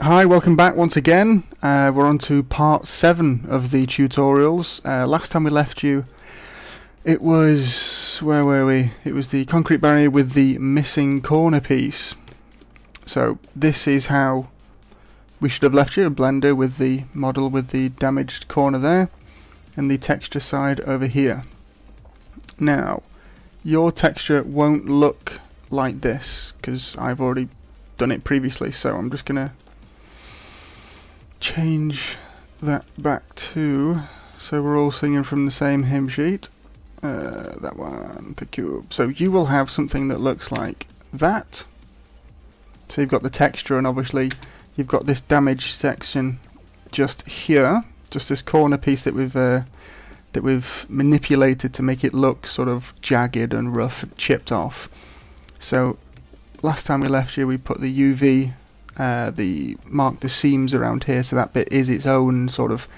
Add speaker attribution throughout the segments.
Speaker 1: Hi, welcome back once again. We're on to part 7 of the tutorials. Last time we left you, it was... where were we? It was the concrete barrier with the missing corner piece. So this is how we should have left you, a blender with the model with the damaged corner there and the texture side over here. Now, your texture won't look like this because I've already done it previously, so I'm just gonna change that back to so we're all singing from the same hymn sheet. That one, the cube. So you will have something that looks like that. So you've got the texture, and obviously you've got this damaged section just here, just this corner piece that we've manipulated to make it look sort of jagged and rough and chipped off. So last time we left you, we put the UV, mark the seams around here, so that bit is its own sort of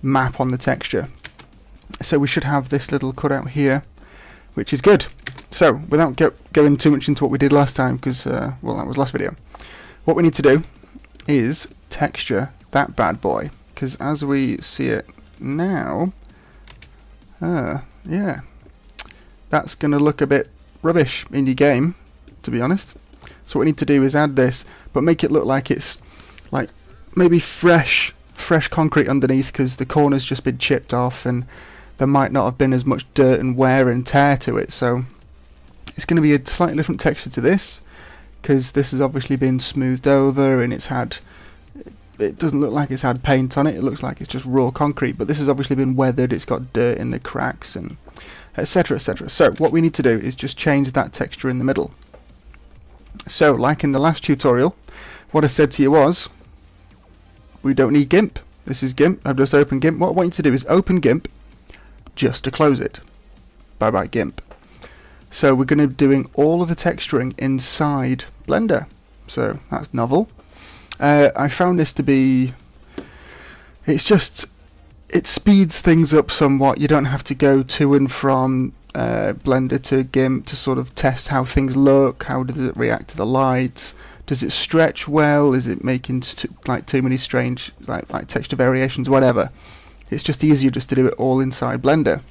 Speaker 1: map on the texture. So we should have this little cutout here, which is good. So without going too much into what we did last time, because well, that was last video, what we need to do is texture that bad boy, because as we see it now, yeah, that's going to look a bit rubbish in your game, to be honest. So what we need to do is add this, but make it look like it's like maybe fresh concrete underneath, because the corner's just been chipped off and there might not have been as much dirt and wear and tear to it. So it's going to be a slightly different texture to this, because this has obviously been smoothed over and it doesn't look like it's had paint on it. It looks like it's just raw concrete, but this has obviously been weathered. It's got dirt in the cracks and etc, etc. So what we need to do is just change that texture in the middle. So like in the last tutorial, what I said to you was we don't need GIMP. This is GIMP. I've just opened GIMP. What I want you to do is open GIMP just to close it. Bye bye GIMP. So we're going to be doing all of the texturing inside Blender. So that's novel. I found this to be, it speeds things up somewhat. You don't have to go to and from Blender to GIMP to sort of test how things look. How does it react to the lights? Does it stretch well? Is it making too many strange like texture variations? Whatever. It's just easier just to do it all inside Blender.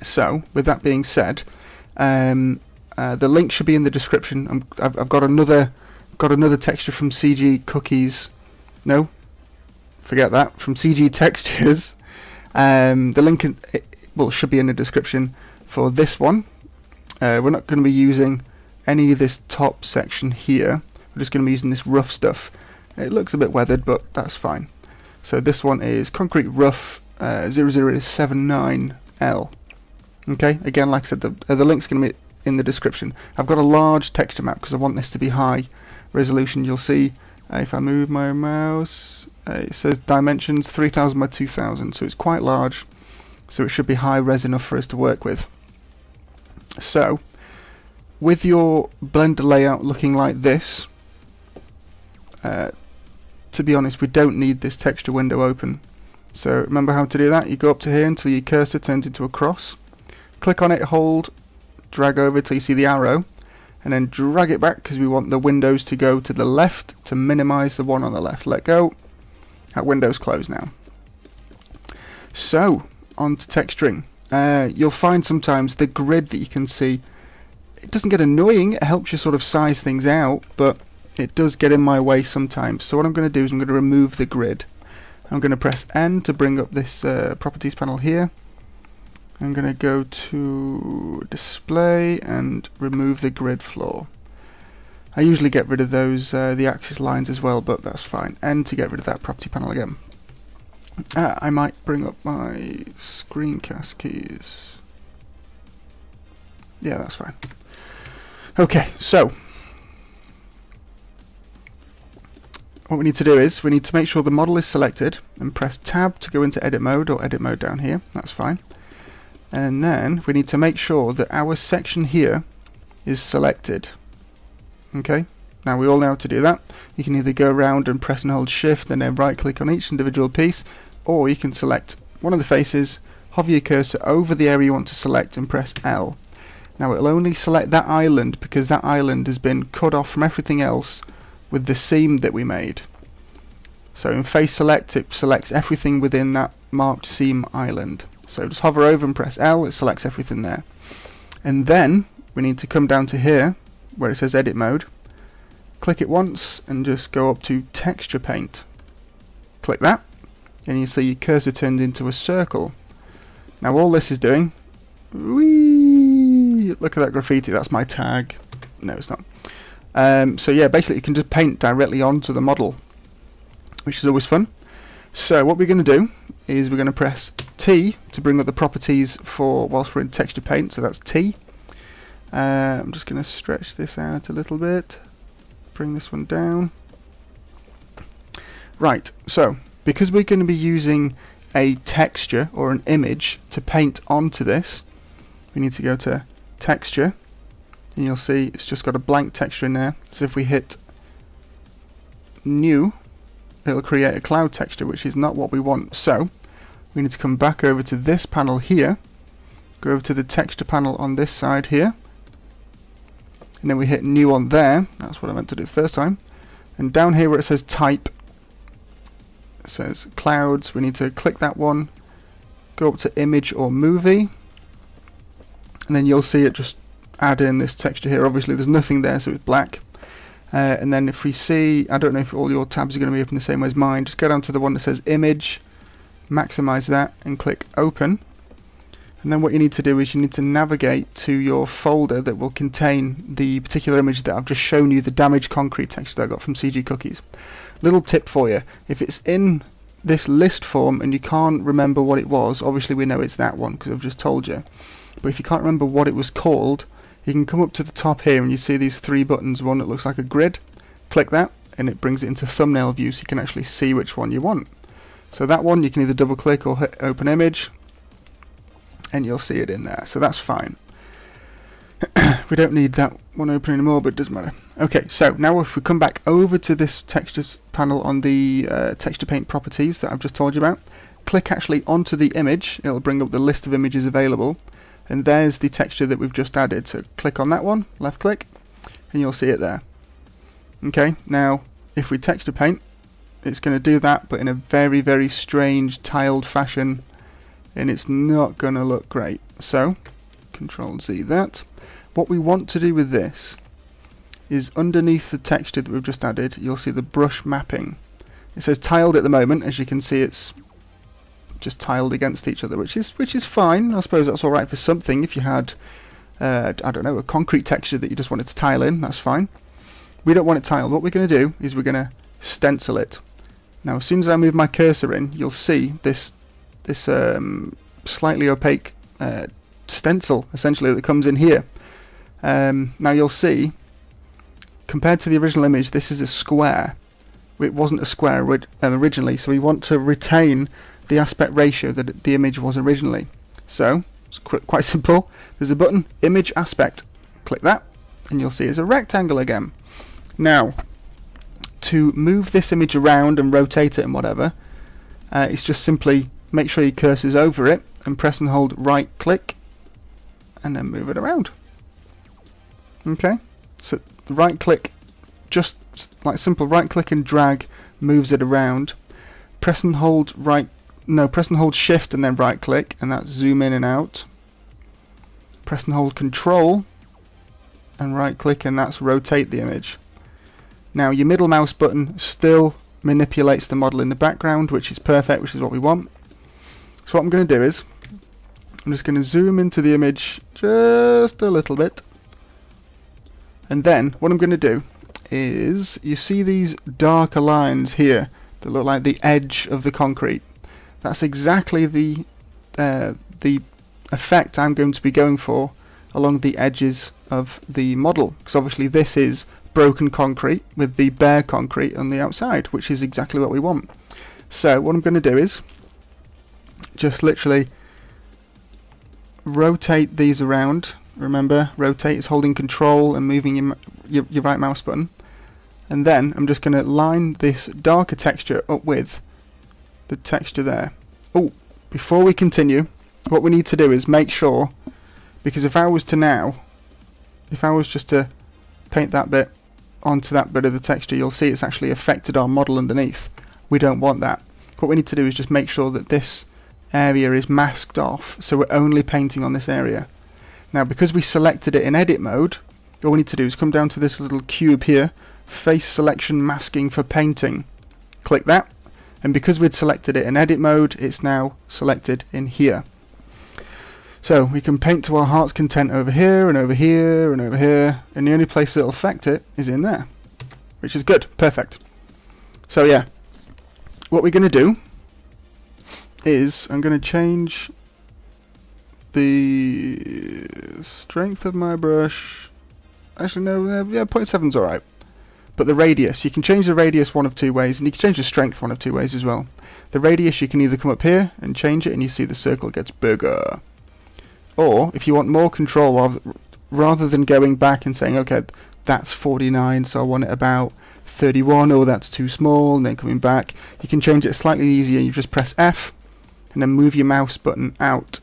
Speaker 1: So with that being said, the link should be in the description. I've got another texture from CG Cookies. No, forget that. From CG Textures. The link should be in the description for this one. We're not going to be using any of this top section here. We're just going to be using this rough stuff. It looks a bit weathered, but that's fine. So this one is Concrete Rough 0079L. Okay, again, like I said, the link's going to be in the description. I've got a large texture map because I want this to be high resolution. You'll see if I move my mouse, it says dimensions 3000 by 2000, so it's quite large. So it should be high res enough for us to work with. So with your Blender layout looking like this, to be honest, we don't need this texture window open. So remember how to do that. You go up to here until your cursor turns into a cross. Click on it, hold, drag over till you see the arrow, and then drag it back because we want the windows to go to the left to minimize the one on the left. Let go. That window's closed now. So on to texturing. You'll find sometimes the grid that you can see, it doesn't get annoying. It helps you sort of size things out, but it does get in my way sometimes. So what I'm going to do is I'm going to remove the grid. I'm going to press N to bring up this properties panel here. I'm going to go to display and remove the grid floor. I usually get rid of those the axis lines as well, but that's fine. N to get rid of that property panel again. I might bring up my screencast keys. Yeah, that's fine. Okay, so what we need to do is we need to make sure the model is selected and press tab to go into edit mode, or edit mode down here. That's fine. And then we need to make sure that our section here is selected. Okay, now we all know how to do that. You can either go around and press and hold shift and then right click on each individual piece, or you can select one of the faces, hover your cursor over the area you want to select and press L. Now it'll only select that island because that island has been cut off from everything else with the seam that we made. So in face select, it selects everything within that marked seam island. So just hover over and press L, it selects everything there. And then we need to come down to here where it says edit mode, click it once and just go up to texture paint. Click that and you see your cursor turned into a circle. Now all this is doing, whee, look at that graffiti, that's my tag. No, it's not. So yeah, basically you can just paint directly onto the model, which is always fun. So what we're going to do is we're going to press T to bring up the properties for whilst we're in texture paint, so that's T. I'm just going to stretch this out a little bit, bring this one down. Right, so because we're going to be using a texture or an image to paint onto this, we need to go to texture, and you'll see it's just got a blank texture in there. So if we hit new, it'll create a cloud texture, which is not what we want. So we need to come back over to this panel here, go over to the texture panel on this side here, and then we hit new on there. That's what I meant to do the first time. And down here where it says type, it says clouds, we need to click that one, go up to image or movie, and then you'll see it just add in this texture here. Obviously there's nothing there, so it's black. And then if we see, I don't know if all your tabs are going to be open the same way as mine, just go down to the one that says image, maximize that and click open. And then what you need to do is you need to navigate to your folder that will contain the particular image that I've just shown you, the damaged concrete texture that I got from CG Cookies. Little tip for you, if it's in this list form and you can't remember what it was, obviously we know it's that one because I've just told you. But if you can't remember what it was called, you can come up to the top here and you see these three buttons, one that looks like a grid. Click that and it brings it into thumbnail view so you can actually see which one you want. So that one you can either double click or hit open image and you'll see it in there, so that's fine. We don't need that one open anymore, but it doesn't matter. Okay, so now if we come back over to this textures panel on the texture paint properties that I've just told you about, click actually onto the image, it'll bring up the list of images available, and there's the texture that we've just added. So click on that one, left click, and you'll see it there. Okay, now if we texture paint, it's going to do that, but in a very, very strange tiled fashion, and it's not going to look great. So Control Z that. What we want to do with this is underneath the texture that we've just added, you'll see the brush mapping. It says tiled at the moment. As you can see, it's just tiled against each other, which is fine. I suppose that's alright for something. If you had I don't know, a concrete texture that you just wanted to tile in, that's fine. We don't want it tiled. What we're going to do is we're going to stencil it. Now as soon as I move my cursor in, you'll see this slightly opaque stencil essentially that comes in here. Now you'll see, compared to the original image, this is a square. It wasn't a square originally, so we want to retain the aspect ratio that the image was originally. So it's quite simple. There's a button, image aspect. Click that and you'll see it's a rectangle again. Now to move this image around and rotate it and whatever, it's just simply make sure your cursor's over it and press and hold right click and then move it around. Okay, so the right click, just like simple right click and drag, moves it around. Press and hold shift and then right click, and that's zoom in and out. Press and hold control and right click, and that's rotate the image. Now your middle mouse button still manipulates the model in the background, which is perfect, which is what we want. So what I'm going to do is I'm just going to zoom into the image just a little bit. And then what I'm going to do is, you see these darker lines here that look like the edge of the concrete. That's exactly the effect I'm going to be going for along the edges of the model, because obviously this is broken concrete with the bare concrete on the outside, which is exactly what we want. So what I'm going to do is just literally rotate these around. Remember, rotate is holding control and moving your right mouse button. And then I'm just going to line this darker texture up with the texture there. Oh, before we continue, what we need to do is make sure, because if I was just to paint that bit onto that bit of the texture, you'll see it's actually affected our model underneath. We don't want that. What we need to do is just make sure that this area is masked off, so we're only painting on this area. Now because we selected it in edit mode, all we need to do is come down to this little cube here, face selection masking for painting. Click that, and because we'd selected it in edit mode, it's now selected in here. So we can paint to our heart's content over here and over here and over here, and the only place that'll affect it is in there, which is good. Perfect. So yeah, what we're going to do is I'm going to change the strength of my brush. Actually no, yeah, 0.7's alright. But the radius, you can change the radius one of two ways, and you can change the strength one of two ways as well. The radius, you can either come up here and change it and you see the circle gets bigger. Or if you want more control, rather than going back and saying, okay, that's 49, so I want it about 31, or that's too small, and then coming back, you can change it slightly easier. You just press F and then move your mouse button out.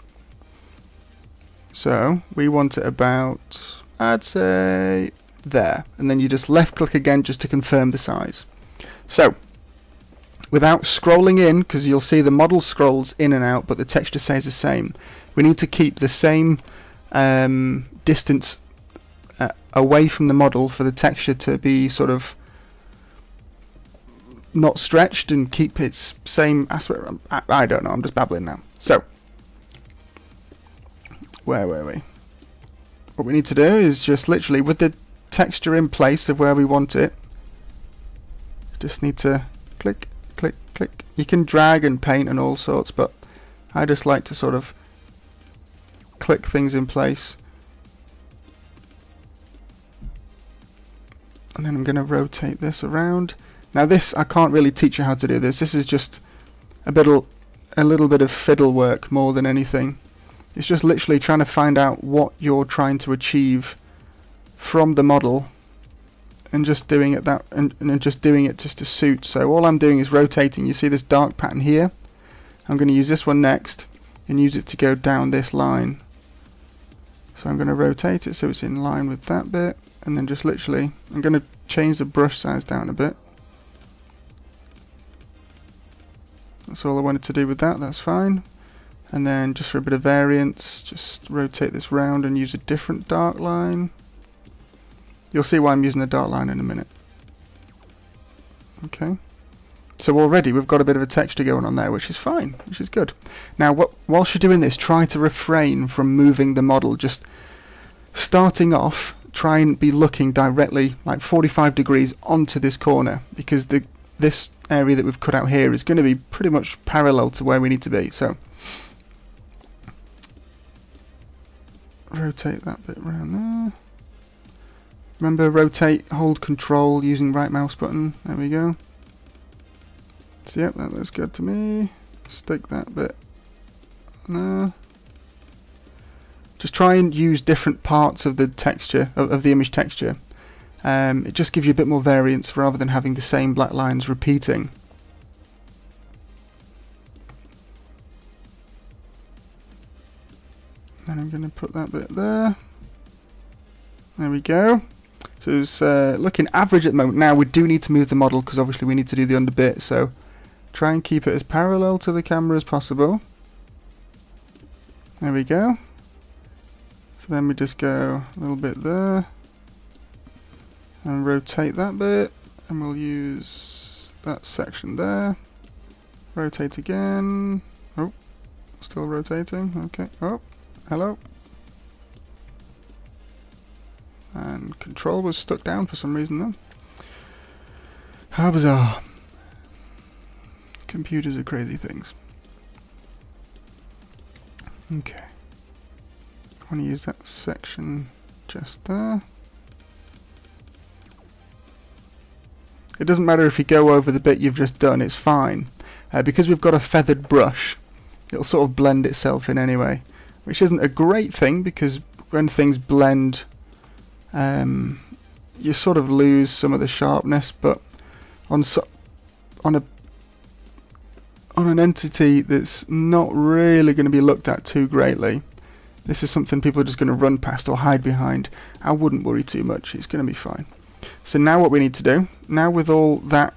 Speaker 1: So we want it about, I'd say, there, and then you just left click again just to confirm the size. So without scrolling in, because you'll see the model scrolls in and out but the texture stays the same, we need to keep the same distance away from the model for the texture to be sort of not stretched and keep its same aspect. I don't know, I'm just babbling now. So where were we? What we need to do is just literally with the texture in place of where we want it, just need to click, click, click. You can drag and paint and all sorts, but I just like to sort of click things in place. And then I'm going to rotate this around. Now this, I can't really teach you how to do this. This is just a little bit of fiddle work more than anything. It's just literally trying to find out what you're trying to achieve from the model and just doing it and just doing it just to suit. So all I'm doing is rotating. You see this dark pattern here? I'm going to use this one next and use it to go down this line. So I'm going to rotate it so it's in line with that bit, and then just literally I'm going to change the brush size down a bit. That's all I wanted to do with that. That's fine. And then just for a bit of variance, just rotate this round and use a different dark line. You'll see why I'm using a dark line in a minute. Okay. So already we've got a bit of a texture going on there, which is fine, which is good. Now, whilst you're doing this, try to refrain from moving the model. Just starting off, try and be looking directly, like 45 degrees onto this corner, because this area that we've cut out here is going to be pretty much parallel to where we need to be. So rotate that bit around there. Remember, rotate, hold control using right mouse button. There we go. So yep, that looks good to me. Stick that bit there. Just try and use different parts of the texture, of the image texture. It just gives you a bit more variance rather than having the same black lines repeating. And I'm going to put that bit there. There we go. So it's looking average at the moment. Now we do need to move the model because obviously we need to do the under bit. So try and keep it as parallel to the camera as possible. There we go. So then we just go a little bit there. And rotate that bit. And we'll use that section there. Rotate again. Oh, still rotating. Okay. Oh, hello. And control was stuck down for some reason then. How bizarre. Computers are crazy things. Okay. I want to use that section just there. It doesn't matter if you go over the bit you've just done, it's fine. Because we've got a feathered brush, it'll sort of blend itself in anyway. Which isn't a great thing, because when things blend, you sort of lose some of the sharpness, but on an entity that's not really going to be looked at too greatly, this is something people are just going to run past or hide behind. I wouldn't worry too much, it's going to be fine. So now what we need to do, now with all that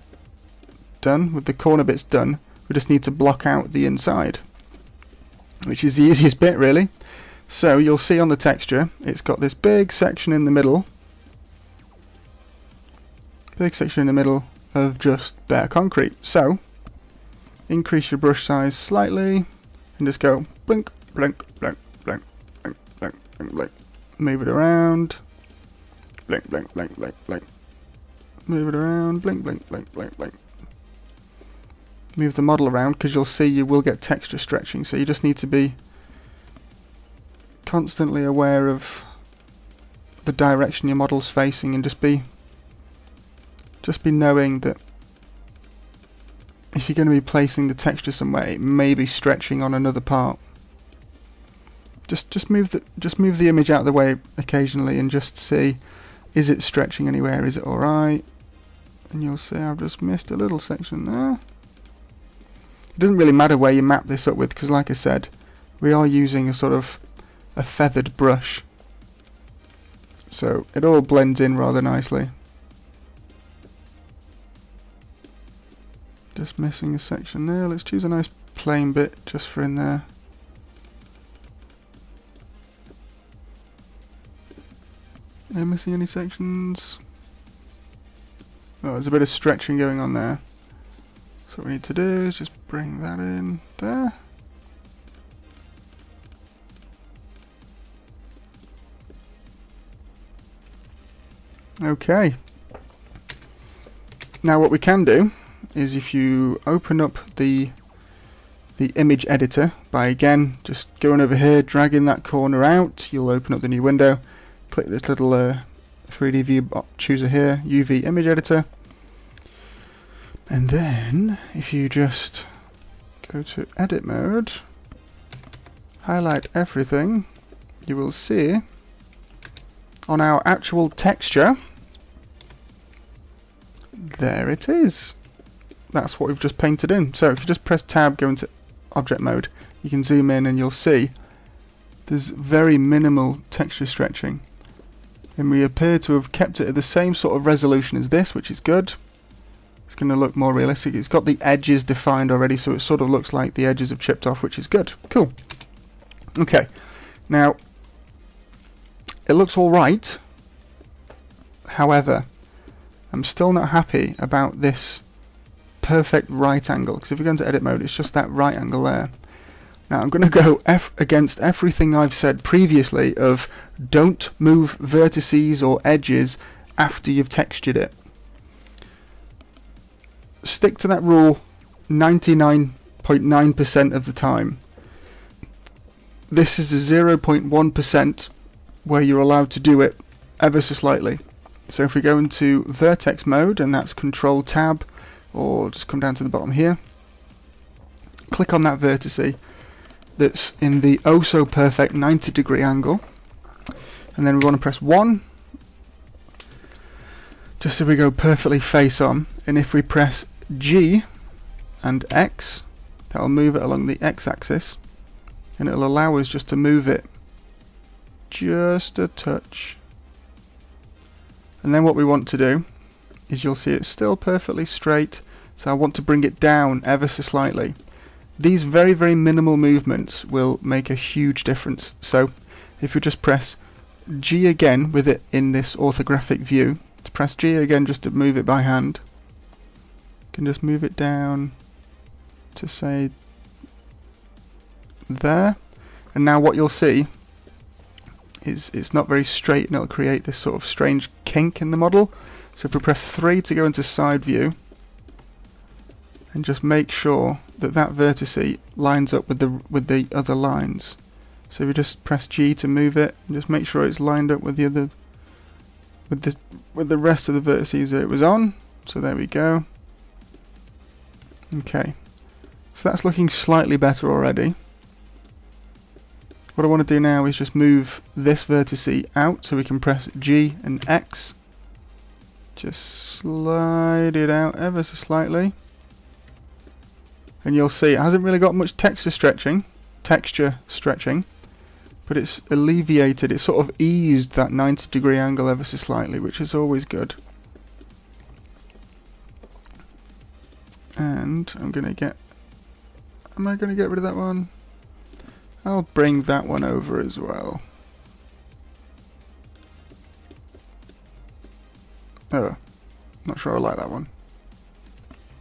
Speaker 1: done, with the corner bits done, we just need to block out the inside, which is the easiest bit really. So you'll see on the texture, it's got this big section in the middle, of just bare concrete. So increase your brush size slightly and just go blink, blink, blink, blink, blink, blink, blink, blink. Move it around, blink, blink, blink, blink, blink. Move it around, blink, blink, blink, blink, blink. Move the model around, because you'll see you will get texture stretching, so you just need to be constantly aware of the direction your model's facing, and just be knowing that if you're going to be placing the texture somewhere, it may be stretching on another part. Just move the image out of the way occasionally and just see, is it stretching anywhere? Is it alright? And you'll see I've just missed a little section there. It doesn't really matter where you map this up with, because like I said, we are using a sort of a feathered brush, so it all blends in rather nicely. Just missing a section there. Let's choose a nice plain bit just for in there. Are you missing any sections? Oh, there's a bit of stretching going on there. So what we need to do is just bring that in there. Okay. Now what we can do is, if you open up the image editor by again just going over here, dragging that corner out, you'll open up the new window. Click this little 3D view chooser here, UV image editor, and then if you just go to edit mode, highlight everything, you will see on our actual texture, there it is. That's what we've just painted in. So if you just press tab, go into object mode, you can zoom in and you'll see there's very minimal texture stretching, and we appear to have kept it at the same sort of resolution as this, which is good. It's going to look more realistic. It's got the edges defined already, so it sort of looks like the edges have chipped off, which is good. Cool. Okay, now it looks alright, however I'm still not happy about this perfect right angle, because if we go into edit mode, it's just that right angle there. Now I'm going to go against everything I've said previously of don't move vertices or edges after you've textured it. Stick to that rule 99.9% of the time. This is a 0.1% where you're allowed to do it ever so slightly. So if we go into vertex mode, and that's Control Tab, or just come down to the bottom here, click on that vertice that's in the oh so perfect 90-degree angle, and then we want to press 1 just so we go perfectly face on, and if we press G and X, that'll move it along the X axis, and it'll allow us just to move it just a touch. And then what we want to do is, you'll see it's still perfectly straight, so I want to bring it down ever so slightly. These very, very minimal movements will make a huge difference. So if you just press G again with it in this orthographic view, to press G again just to move it by hand, you can just move it down to say there, and now what you'll see is it's not very straight, and it'll create this sort of strange kink in the model. So if we press 3 to go into side view, and just make sure that that vertice lines up with the other lines. So if we just press G to move it, and just make sure it's lined up with the other with the rest of the vertices that it was on. So there we go. Okay, so that's looking slightly better already. What I want to do now is just move this vertice out, so we can press G and X. Just slide it out ever so slightly. And you'll see it hasn't really got much texture stretching, but it's alleviated, it's sort of eased that 90-degree angle ever so slightly, which is always good. And I'm going to get... Am I going to get rid of that one? I'll bring that one over as well. Oh, not sure I like that one.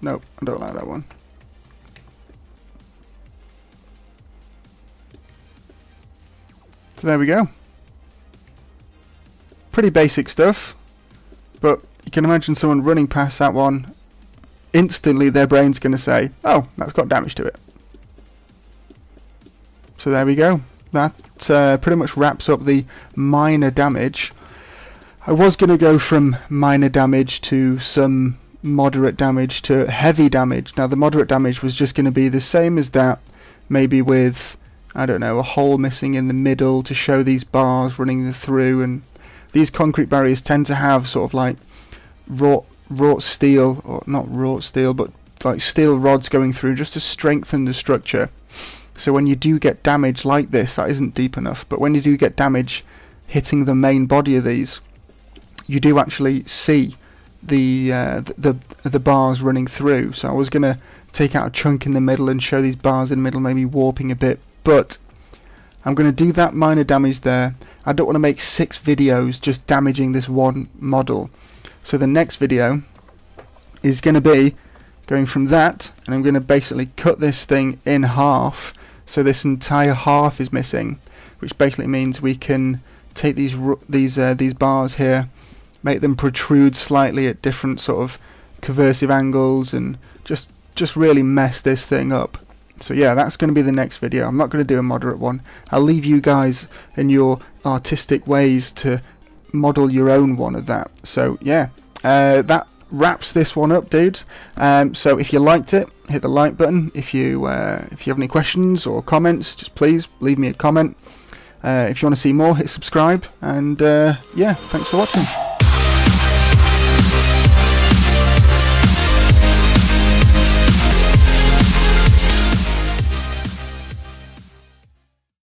Speaker 1: Nope, I don't like that one. So there we go. Pretty basic stuff, but you can imagine someone running past that one, instantly their brain's going to say, oh, that's got damage to it. So there we go. That pretty much wraps up the minor damage. I was going to go from minor damage to some moderate damage to heavy damage. Now the moderate damage was just going to be the same as that, maybe with, I don't know, a hole missing in the middle to show these bars running through, and these concrete barriers tend to have sort of like wrought steel, or not wrought steel, but like steel rods going through just to strengthen the structure. So when you do get damage like this, that isn't deep enough, but when you do get damage hitting the main body of these, you do actually see the bars running through. So I was going to take out a chunk in the middle and show these bars in the middle maybe warping a bit, but I'm going to do that minor damage there. I don't want to make 6 videos just damaging this one model. So the next video is going to be going from that, and I'm going to basically cut this thing in half, so this entire half is missing, which basically means we can take these bars here, make them protrude slightly at different sort of curvative angles, and just really mess this thing up. So yeah, that's going to be the next video. I'm not going to do a moderate one. I'll leave you guys in your artistic ways to model your own one of that. So yeah, that wraps this one up, dudes. So if you liked it, hit the like button. If you have any questions or comments, just please leave me a comment. If you want to see more, hit subscribe, and yeah, thanks for watching.